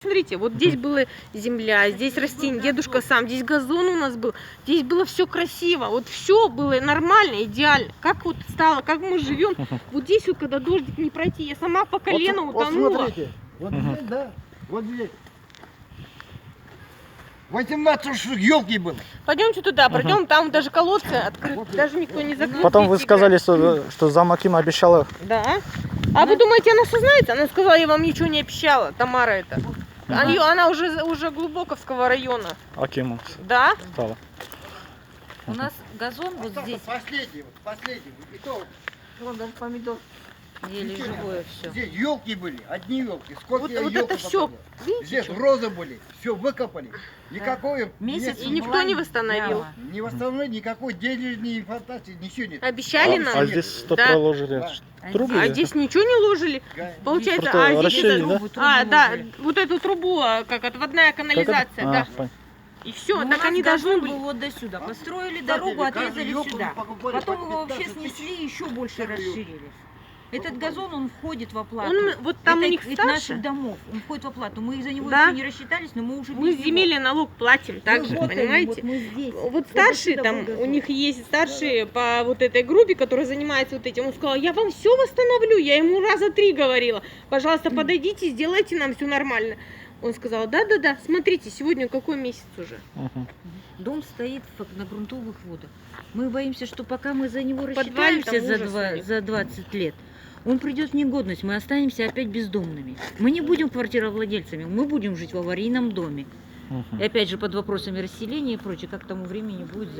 Смотрите, вот здесь была земля, здесь растения, дедушка сам, здесь газон у нас был, здесь было все красиво, вот все было нормально, идеально. Как вот стало, как мы живем, вот здесь вот, когда дождик не пройти, я сама по колено утонула. Вот смотрите, вот здесь, да, вот здесь. 18 штук елки было. Пойдемте туда, пройдем, там даже колодцы открыты, даже никто не закрыл. Потом вы здесь сказали, играть. что зам Акима обещала. Да. А вы думаете, она сознается? Она сказала, я вам ничего не обещала, Тамара это. Она уже глубоковского района. Акима Да? стала. У нас газон вот Остался здесь, последний. И то вон даже помидор, еле живое все. здесь елки были, одни елки. Сколько Вот, я вот елок это все, посадил. видите, Здесь что? розы были, все выкопали. Никакой Месяц И никто не восстановил. не восстановили, никакой денежной фантазии, ничего нет. Обещали нам. А здесь что Да. проложили? Да. Трубы? А здесь ничего не ложили. Получается, Просто здесь расширили, это- да? да, вот эту трубу, как отводная канализация, да. И все, Ну, так у нас они должны газон были. был вот до сюда. Построили Кстати, дорогу, каждую отрезали ёлку сюда. мы покупали Потом по его вообще 15 тысяч. снесли и еще больше Каждую ёлку. расширили. Этот газон, он входит в оплату. Вот там Это у них из старше. наших домов. Он входит в оплату. Мы за него Да. еще не рассчитались, но мы уже Мы без него. земельный налог платим также, Вот он, понимаете? вот мы здесь. Вот до старшие сюда там, был у газон. них есть старшие по вот этой группе, которая занимается вот этим. Он сказал, я вам все восстановлю. Я ему раза 3 говорила. Пожалуйста, подойдите, сделайте нам все нормально. Он сказал, да, смотрите, сегодня какой месяц уже? Дом стоит на грунтовых водах. Мы боимся, что пока мы за него подвале там рассчитаемся ужас у них. за 20 лет, он придет в негодность, мы останемся опять бездомными. Мы не будем квартировладельцами, мы будем жить в аварийном доме. И опять же под вопросами расселения и прочее, как к тому времени будет.